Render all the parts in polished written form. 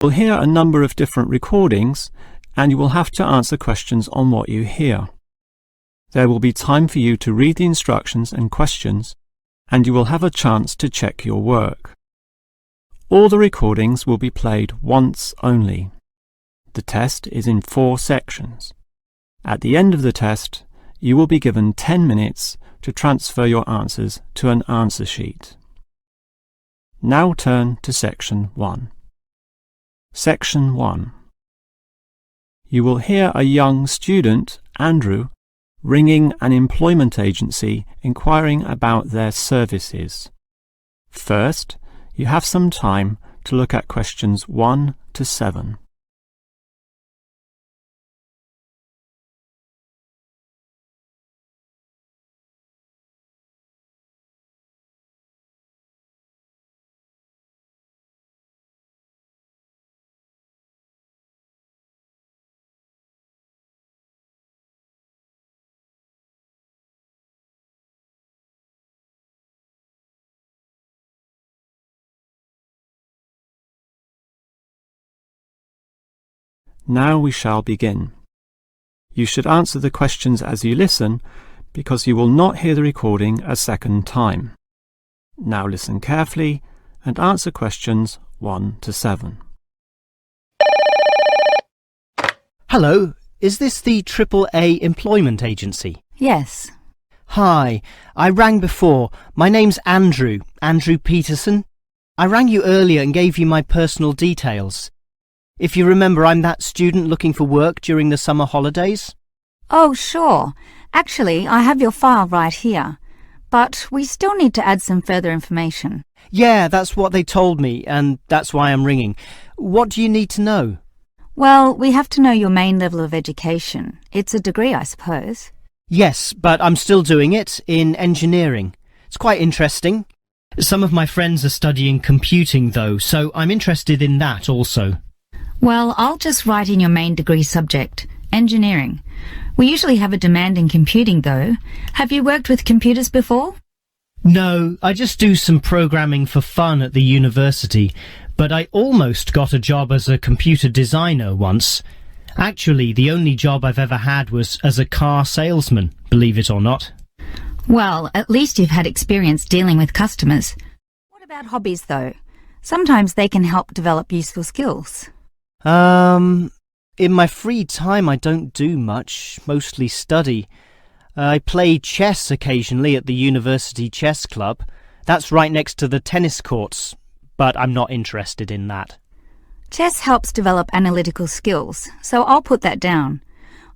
You'll hear a number of different recordings, and you will have to answer questions on what you hear. There will be time for you to read the instructions and questions, and you will have a chance to check your work. All the recordings will be played once only. The test is in 4 sections. At the end of the test, you will be given 10 minutes to transfer your answers to an answer sheet. Now turn to Section 1. Section 1. You will hear a young student, Andrew, ringing an employment agency inquiring about their services. First, you have some time to look at questions 1 to 7. Now we shall begin. You should answer the questions as you listen, because you will not hear the recording a second time. Now listen carefully and answer questions 1 to 7. Hello, is this the AAA employment agency? Yes. Hi, I rang before. My name's Andrew Peterson. I rang you earlier and gave you my personal details. If you remember, I'm that student looking for work during the summer holidays. Oh, sure. Actually, I have your file right here. But we still need to add some further information. Yeah, that's what they told me, and that's why I'm ringing. What do you need to know? Well, we have to know your main level of education. It's a degree, I suppose. Yes, but I'm still doing it in engineering. It's quite interesting. Some of my friends are studying computing, though, so I'm interested in that also. Well, I'll just write in your main degree subject, engineering. We usually have a demand in computing, though. Have you worked with computers before? No, I just do some programming for fun at the university, but I almost got a job as a computer designer once. Actually, the only job I've ever had was as a car salesman, believe it or not. Well, at least you've had experience dealing with customers. What about hobbies, though? Sometimes they can help develop useful skills. In my free time I don't do much, mostly study. I play chess occasionally at the university chess club. That's right next to the tennis courts, but I'm not interested in that. Chess helps develop analytical skills, so I'll put that down.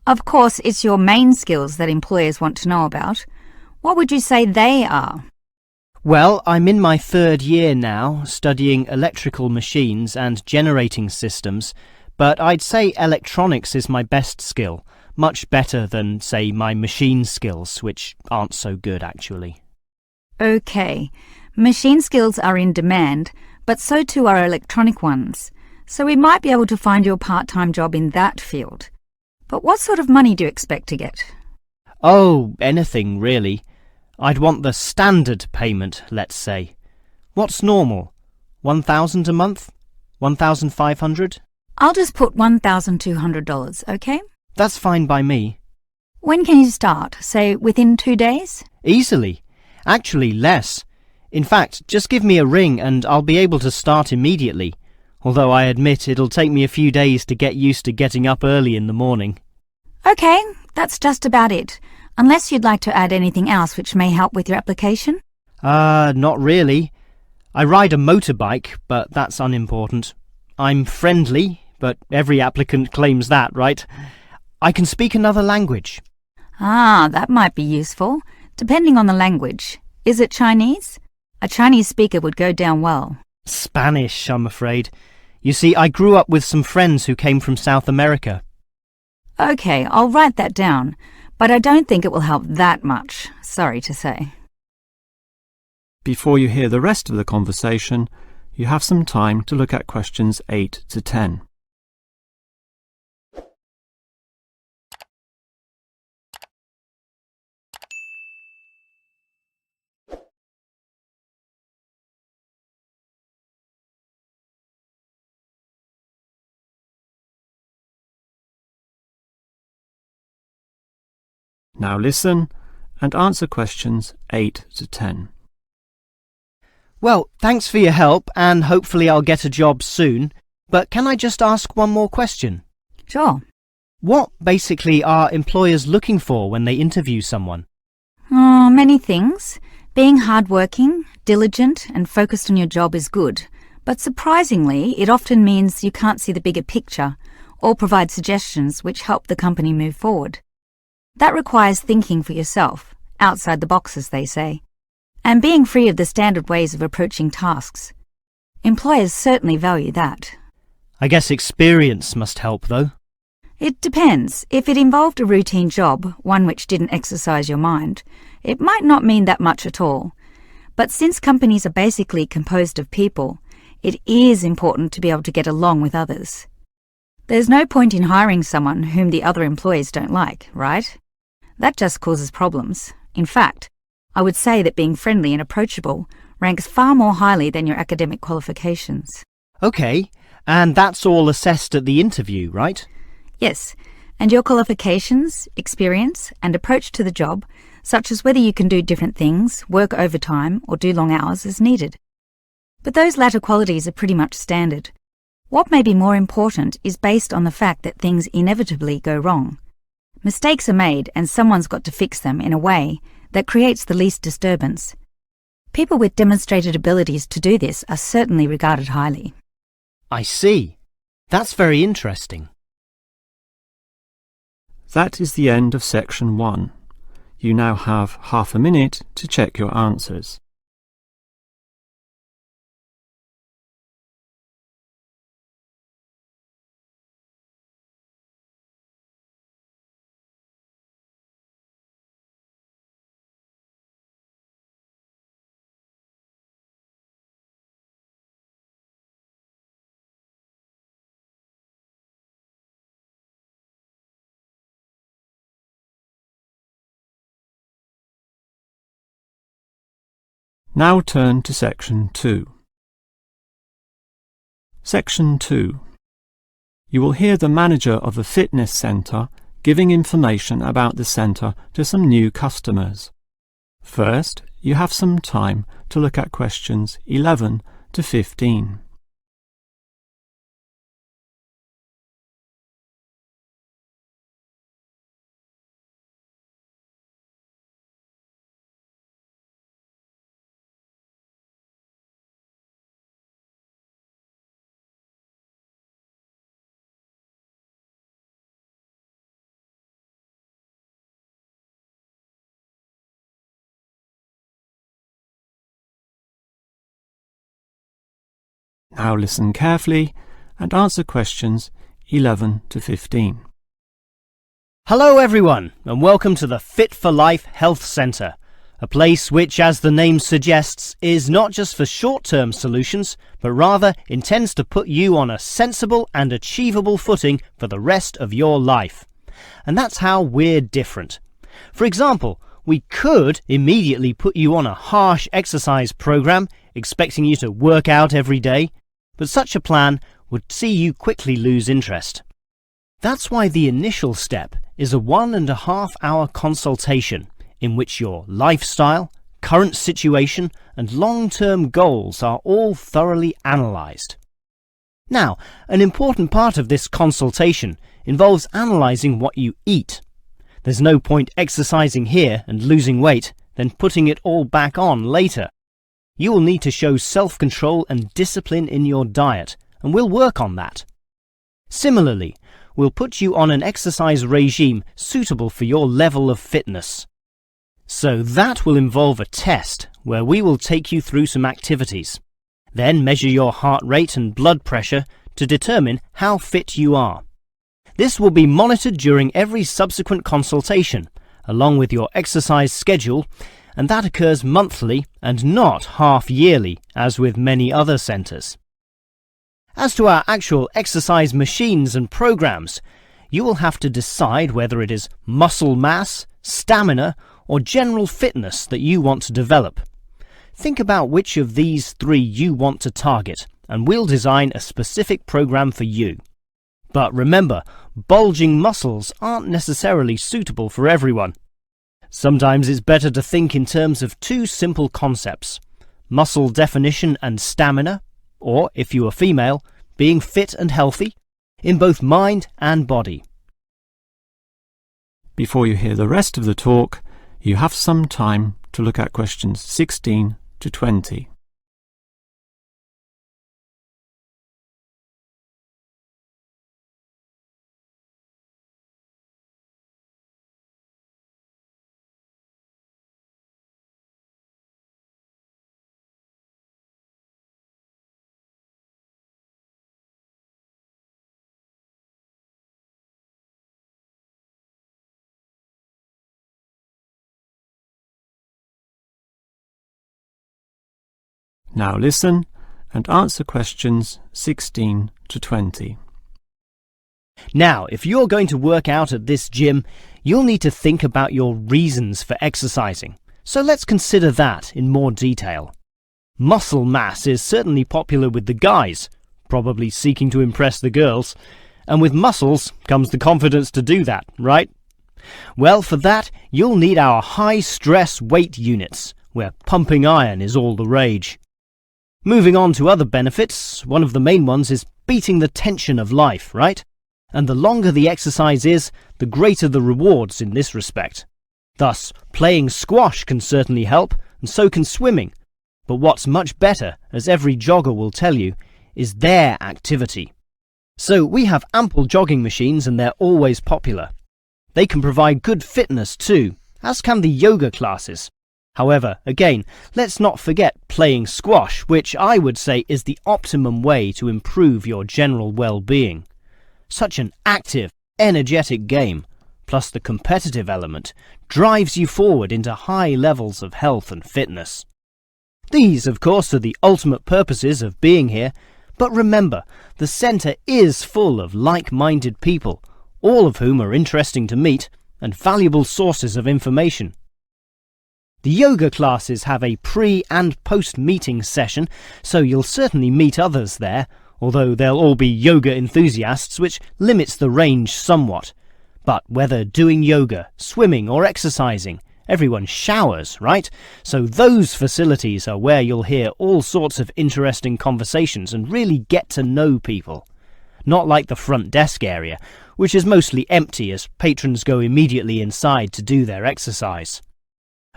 Of course, it's your main skills that employers want to know about. What would you say they are? Well, I'm in my 3rd year now, studying electrical machines and generating systems, but I'd say electronics is my best skill, much better than, say, my machine skills, which aren't so good, actually. Okay, machine skills are in demand, but so too are electronic ones, so we might be able to find you a part-time job in that field. But what sort of money do you expect to get? Oh, anything, really. I'd want the standard payment, let's say. What's normal? 1,000 a month? 1,500? I'll just put $1,200, okay? That's fine by me. When can you start? Say, within 2 days? Easily. Actually, less. In fact, just give me a ring and I'll be able to start immediately. Although I admit it'll take me a few days to get used to getting up early in the morning. Okay, that's just about it. Unless you'd like to add anything else which may help with your application? Not really. I ride a motorbike, but that's unimportant. I'm friendly, but every applicant claims that, right? I can speak another language. Ah, that might be useful, depending on the language. Is it Chinese? A Chinese speaker would go down well. Spanish, I'm afraid. You see, I grew up with some friends who came from South America. Okay, I'll write that down, but I don't think it will help that much, sorry to say. Before you hear the rest of the conversation, you have some time to look at questions 8 to 10. Now listen and answer questions 8 to 10. Well, thanks for your help and hopefully I'll get a job soon. But can I just ask one more question? Sure. What basically are employers looking for when they interview someone? Oh, many things. Being hardworking, diligent and focused on your job is good. But surprisingly, it often means you can't see the bigger picture or provide suggestions which help the company move forward. That requires thinking for yourself, outside the box as they say, and being free of the standard ways of approaching tasks. Employers certainly value that. I guess experience must help though. It depends. If it involved a routine job, one which didn't exercise your mind, it might not mean that much at all. But since companies are basically composed of people, it is important to be able to get along with others. There's no point in hiring someone whom the other employees don't like, right? That just causes problems. In fact, I would say that being friendly and approachable ranks far more highly than your academic qualifications. Okay, and that's all assessed at the interview, right? Yes, and your qualifications, experience, and approach to the job, such as whether you can do different things, work overtime, or do long hours, is needed. But those latter qualities are pretty much standard. What may be more important is based on the fact that things inevitably go wrong. Mistakes are made and someone's got to fix them in a way that creates the least disturbance. People with demonstrated abilities to do this are certainly regarded highly. I see. That's very interesting. That is the end of section 1. You now have half a minute to check your answers. Now turn to section 2. Section 2. You will hear the manager of the fitness centre giving information about the centre to some new customers. First, you have some time to look at questions 11 to 15. Now listen carefully and answer questions 11 to 15. Hello everyone, and welcome to the Fit for Life Health Centre, a place which, as the name suggests, is not just for short-term solutions, but rather intends to put you on a sensible and achievable footing for the rest of your life. And that's how we're different. For example, we could immediately put you on a harsh exercise program, expecting you to work out every day, but such a plan would see you quickly lose interest. That's why the initial step is a 1.5 hour consultation in which your lifestyle, current situation and long-term goals are all thoroughly analysed. Now, an important part of this consultation involves analysing what you eat. There's no point exercising here and losing weight, then putting it all back on later. You will need to show self-control and discipline in your diet, and we'll work on that. Similarly, we'll put you on an exercise regime suitable for your level of fitness. So that will involve a test where we will take you through some activities, then measure your heart rate and blood pressure to determine how fit you are. This will be monitored during every subsequent consultation, along with your exercise schedule, and that occurs monthly and not half-yearly, as with many other centres. As to our actual exercise machines and programs, you will have to decide whether it is muscle mass, stamina, or general fitness that you want to develop. Think about which of these 3 you want to target, and we'll design a specific program for you. But remember, bulging muscles aren't necessarily suitable for everyone. Sometimes it's better to think in terms of two simple concepts: muscle definition and stamina, or, if you are female, being fit and healthy, in both mind and body. Before you hear the rest of the talk, you have some time to look at questions 16 to 20. Now listen and answer questions 16 to 20. Now, if you're going to work out at this gym, you'll need to think about your reasons for exercising. So let's consider that in more detail. Muscle mass is certainly popular with the guys, probably seeking to impress the girls. And with muscles comes the confidence to do that, right? Well, for that, you'll need our high-stress weight units, where pumping iron is all the rage. Moving on to other benefits, one of the main ones is beating the tension of life, right? And the longer the exercise is, the greater the rewards in this respect. Thus, playing squash can certainly help, and so can swimming. But what's much better, as every jogger will tell you, is their activity. So we have ample jogging machines and they're always popular. They can provide good fitness too, as can the yoga classes. However, again, let's not forget playing squash, which I would say is the optimum way to improve your general well-being. Such an active, energetic game, plus the competitive element, drives you forward into high levels of health and fitness. These, of course, are the ultimate purposes of being here, but remember, the centre is full of like-minded people, all of whom are interesting to meet and valuable sources of information. The yoga classes have a pre- and post-meeting session, so you'll certainly meet others there, although they'll all be yoga enthusiasts, which limits the range somewhat. But whether doing yoga, swimming or exercising, everyone showers, right? So those facilities are where you'll hear all sorts of interesting conversations and really get to know people. Not like the front desk area, which is mostly empty as patrons go immediately inside to do their exercise.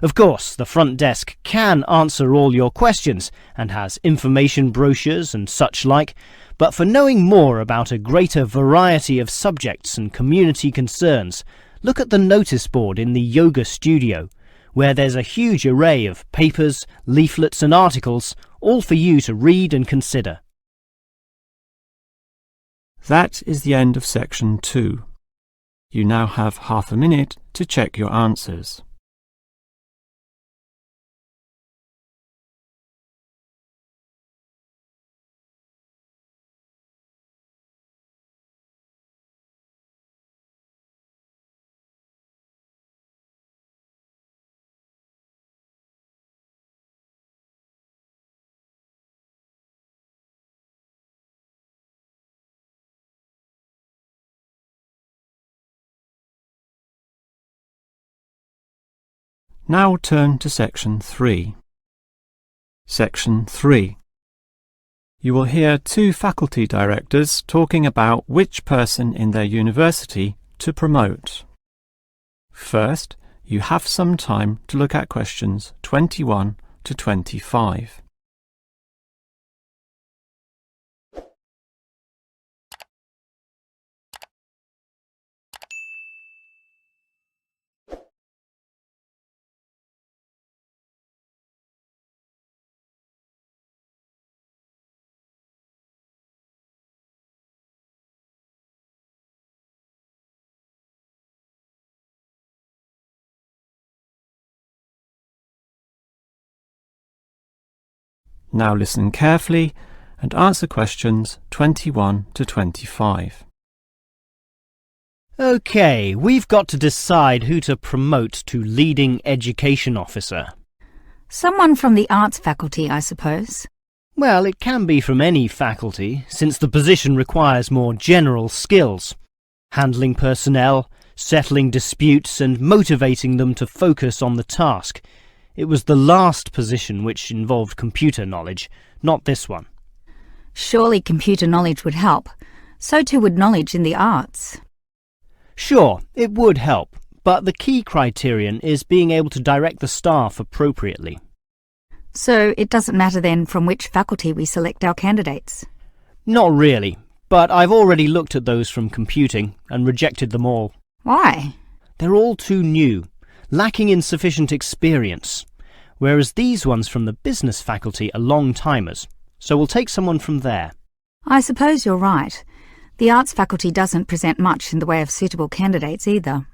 Of course, the front desk can answer all your questions and has information brochures and such like, but for knowing more about a greater variety of subjects and community concerns, look at the notice board in the yoga studio, where there's a huge array of papers, leaflets and articles, all for you to read and consider. That is the end of section 2. You now have half a minute to check your answers. Now turn to section 3. Section 3. You will hear 2 faculty directors talking about which person in their university to promote. First, you have some time to look at questions 21 to 25. Now listen carefully and answer questions 21 to 25. Okay, we've got to decide who to promote to leading education officer. Someone from the arts faculty, I suppose. Well, it can be from any faculty, since the position requires more general skills. Handling personnel, settling disputes and motivating them to focus on the task. It was the last position which involved computer knowledge, not this one. Surely computer knowledge would help. So too would knowledge in the arts. Sure, it would help, but the key criterion is being able to direct the staff appropriately. So it doesn't matter then from which faculty we select our candidates? Not really, but I've already looked at those from computing and rejected them all. Why? They're all too new, lacking in sufficient experience, whereas these ones from the business faculty are long-timers, so we'll take someone from there. I suppose you're right. The arts faculty doesn't present much in the way of suitable candidates either.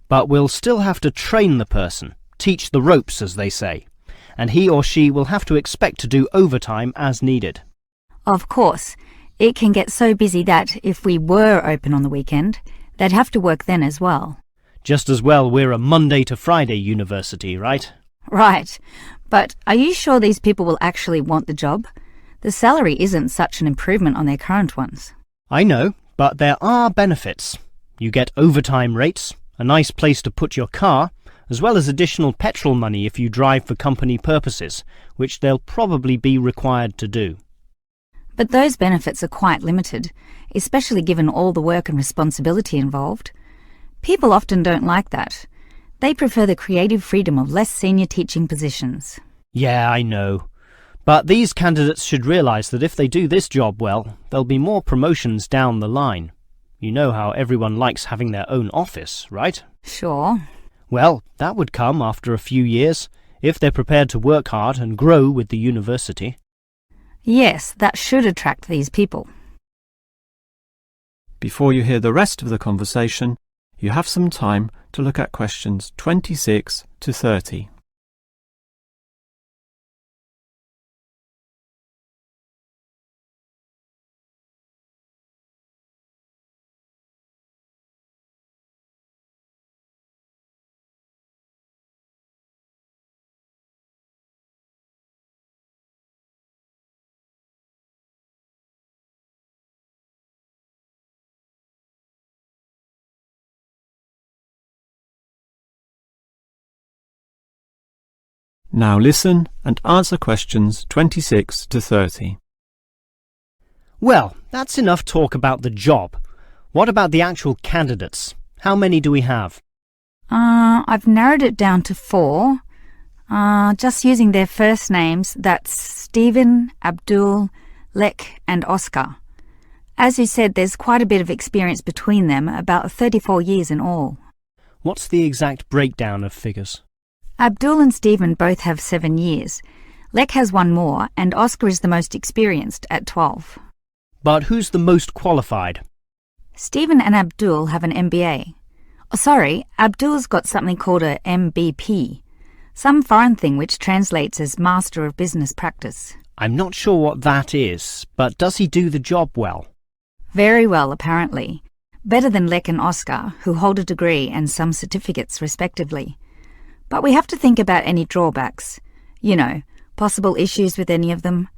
But we'll still have to train the person, teach the ropes, as they say, and he or she will have to expect to do overtime as needed. Of course, it can get so busy that if we were open on the weekend, they'd have to work then as well. Just as well we're a Monday to Friday university, right? Right. But are you sure these people will actually want the job? The salary isn't such an improvement on their current ones. I know, but there are benefits. You get overtime rates, a nice place to put your car, as well as additional petrol money if you drive for company purposes, which they'll probably be required to do. But those benefits are quite limited, especially given all the work and responsibility involved. People often don't like that. They prefer the creative freedom of less senior teaching positions. Yeah, I know. But these candidates should realise that if they do this job well, there'll be more promotions down the line. You know how everyone likes having their own office, right? Sure. Well, that would come after a few years, if they're prepared to work hard and grow with the university. Yes, that should attract these people. Before you hear the rest of the conversation, you have some time to look at questions 26 to 30. Now listen and answer questions 26 to 30. Well, that's enough talk about the job. What about the actual candidates? How many do we have? I've narrowed it down to 4. Just using their first names, that's Stephen, Abdul, Lek and Oscar. As you said, there's quite a bit of experience between them, about 34 years in all. What's the exact breakdown of figures? Abdul and Stephen both have 7 years. Lek has 1 more, and Oscar is the most experienced at 12. But who's the most qualified? Stephen and Abdul have an MBA. Oh, sorry, Abdul's got something called a MBP, some foreign thing which translates as Master of Business Practice. I'm not sure what that is, but does he do the job well? Very well, apparently. Better than Lek and Oscar, who hold a degree and some certificates respectively. But we have to think about any drawbacks. You know, possible issues with any of them.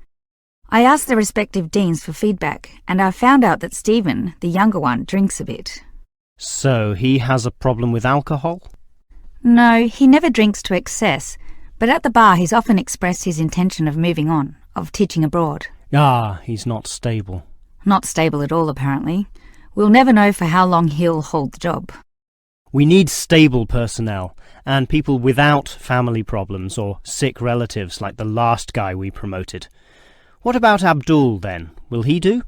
I asked the respective deans for feedback, and I found out that Stephen, the younger one, drinks a bit. So he has a problem with alcohol? No, he never drinks to excess, but at the bar he's often expressed his intention of moving on, of teaching abroad. Ah, he's not stable. Not stable at all, apparently. We'll never know for how long he'll hold the job. We need stable personnel, and people without family problems or sick relatives like the last guy we promoted. What about Abdul, then? Will he do?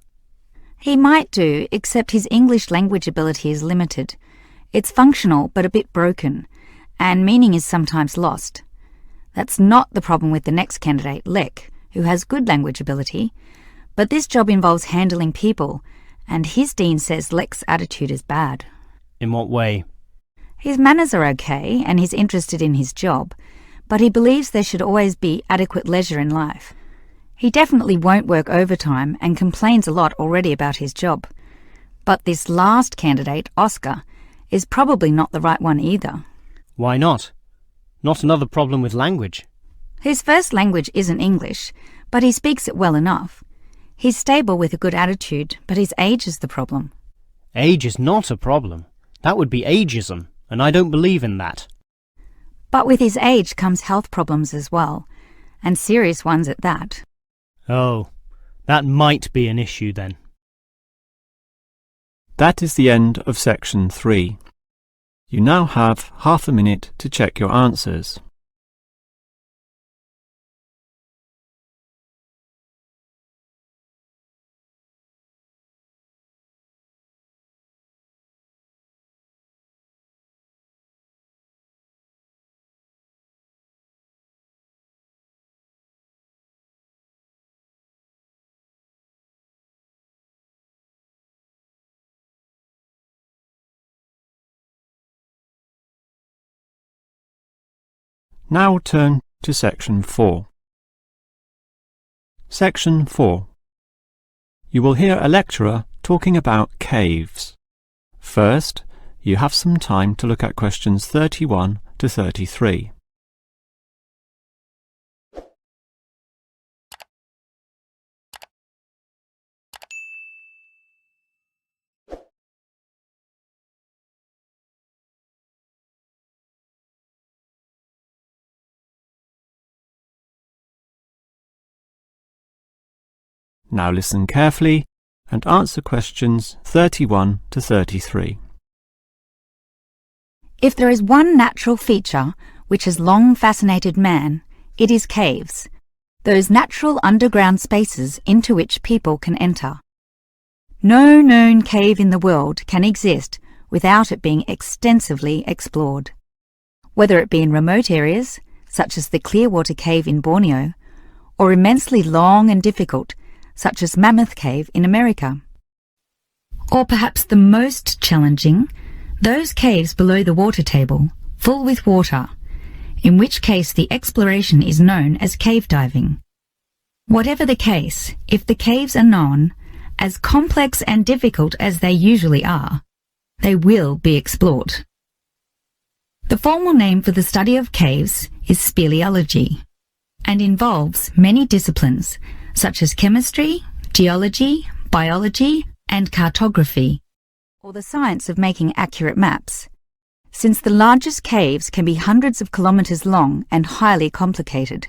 He might do, except his English language ability is limited. It's functional, but a bit broken, and meaning is sometimes lost. That's not the problem with the next candidate, Lek, who has good language ability, but this job involves handling people, and his dean says Lek's attitude is bad. In what way? His manners are okay, and he's interested in his job, but he believes there should always be adequate leisure in life. He definitely won't work overtime and complains a lot already about his job. But this last candidate, Oscar, is probably not the right one either. Why not? Not another problem with language. His first language isn't English, but he speaks it well enough. He's stable with a good attitude, but his age is the problem. Age is not a problem. That would be ageism, and I don't believe in that. But with his age comes health problems as well, and serious ones at that. Oh, that might be an issue then. That is the end of section 3. You now have half a minute to check your answers. Now turn to section 4. Section 4. You will hear a lecturer talking about caves. First, you have some time to look at questions 31 to 33. Now listen carefully and answer questions 31 to 33. If there is one natural feature which has long fascinated man, it is caves, those natural underground spaces into which people can enter. No known cave in the world can exist without it being extensively explored, whether it be in remote areas, such as the Clearwater Cave in Borneo, or immensely long and difficult, such as Mammoth Cave in America. Or perhaps the most challenging, those caves below the water table, full with water, in which case the exploration is known as cave diving. Whatever the case, if the caves are known, as complex and difficult as they usually are, they will be explored. The formal name for the study of caves is speleology, and involves many disciplines such as chemistry, geology, biology, and cartography, or the science of making accurate maps, since the largest caves can be hundreds of kilometres long and highly complicated.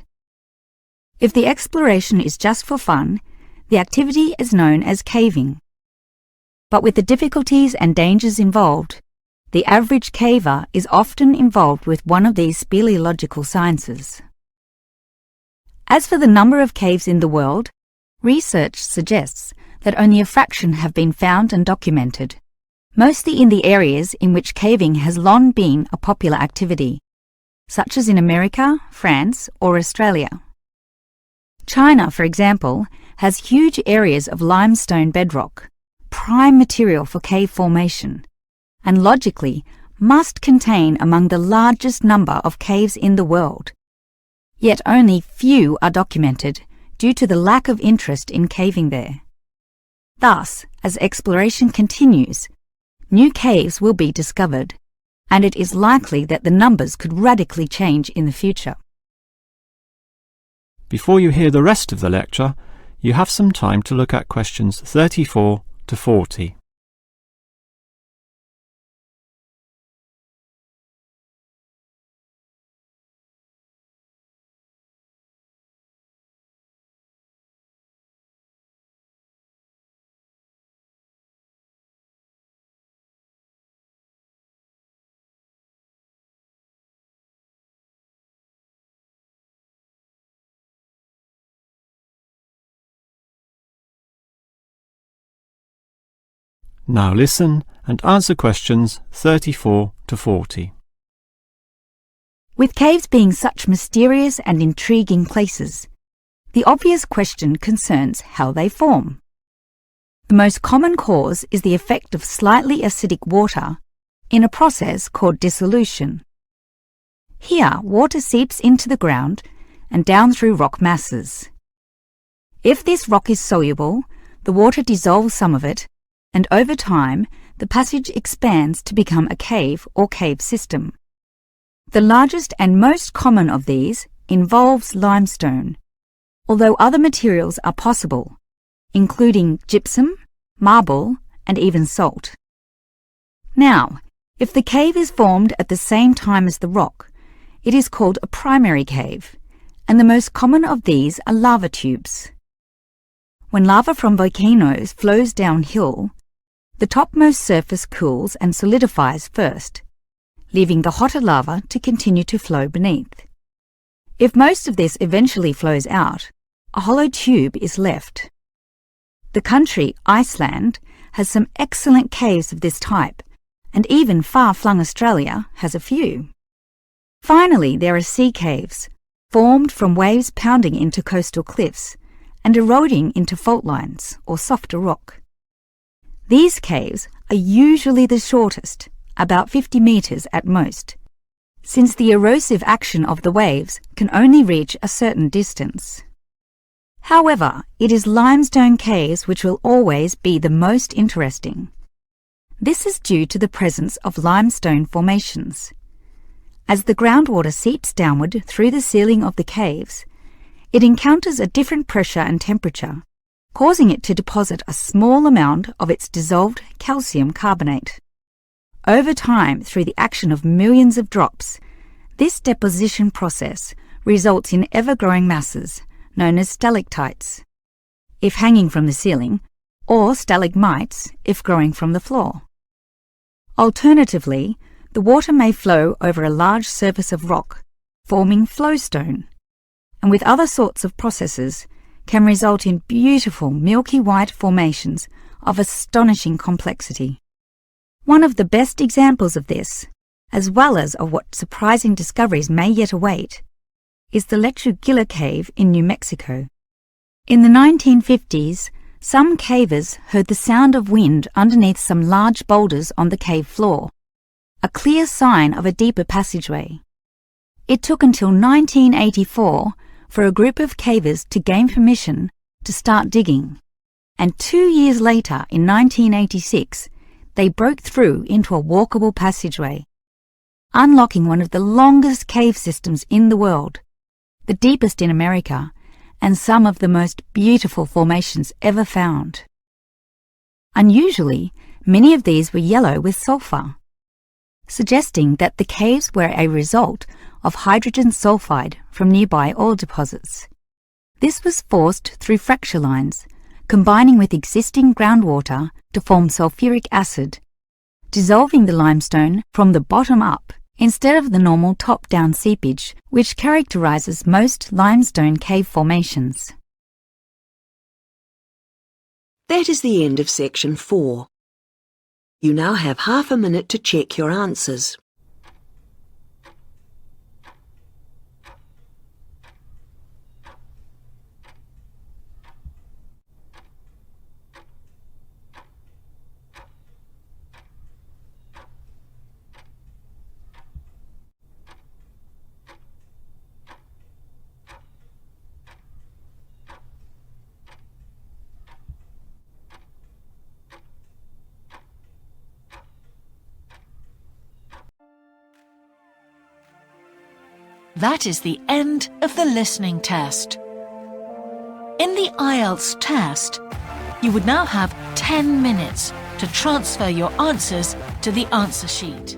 If the exploration is just for fun, the activity is known as caving. But with the difficulties and dangers involved, the average caver is often involved with one of these speleological sciences. As for the number of caves in the world, research suggests that only a fraction have been found and documented, mostly in the areas in which caving has long been a popular activity, such as in America, France, or Australia. China, for example, has huge areas of limestone bedrock, prime material for cave formation, and logically must contain among the largest number of caves in the world. Yet only few are documented due to the lack of interest in caving there. Thus, as exploration continues, new caves will be discovered, and it is likely that the numbers could radically change in the future. Before you hear the rest of the lecture, you have some time to look at questions 34 to 40. Now listen and answer questions 34 to 40. With caves being such mysterious and intriguing places, the obvious question concerns how they form. The most common cause is the effect of slightly acidic water in a process called dissolution. Here, water seeps into the ground and down through rock masses. If this rock is soluble, the water dissolves some of it, and over time, the passage expands to become a cave or cave system. The largest and most common of these involves limestone, although other materials are possible, including gypsum, marble, and even salt. Now, If the cave is formed at the same time as the rock, it is called a primary cave, and the most common of these are lava tubes. When lava from volcanoes flows downhill, the topmost surface cools and solidifies first, leaving the hotter lava to continue to flow beneath. If most of this eventually flows out, a hollow tube is left. The country, Iceland, has some excellent caves of this type, and even far-flung Australia has a few. Finally, there are sea caves, formed from waves pounding into coastal cliffs and eroding into fault lines or softer rock. These caves are usually the shortest, about 50 metres at most, since the erosive action of the waves can only reach a certain distance. However, it is limestone caves which will always be the most interesting. This is due to the presence of limestone formations. As the groundwater seeps downward through the ceiling of the caves, it encounters a different pressure and temperature, causing it to deposit a small amount of its dissolved calcium carbonate. Over time, through the action of millions of drops, this deposition process results in ever-growing masses, known as stalactites, if hanging from the ceiling, or stalagmites, if growing from the floor. Alternatively, the water may flow over a large surface of rock, forming flowstone, and with other sorts of processes, can result in beautiful milky white formations of astonishing complexity. One of the best examples of this, as well as of what surprising discoveries may yet await, is the Lechuguilla Cave in New Mexico. In the 1950s, some cavers heard the sound of wind underneath some large boulders on the cave floor, a clear sign of a deeper passageway. It took until 1984 for a group of cavers to gain permission to start digging, and 2 years later, in 1986, they broke through into a walkable passageway, unlocking one of the longest cave systems in the world, the deepest in America, and some of the most beautiful formations ever found. Unusually, many of these were yellow with sulfur, suggesting that the caves were a result of hydrogen sulfide from nearby oil deposits. This was forced through fracture lines, combining with existing groundwater to form sulfuric acid, dissolving the limestone from the bottom up instead of the normal top-down seepage, which characterizes most limestone cave formations. That is the end of section 4. You now have half a minute to check your answers. That is the end of the listening test. In the IELTS test, you would now have 10 minutes to transfer your answers to the answer sheet.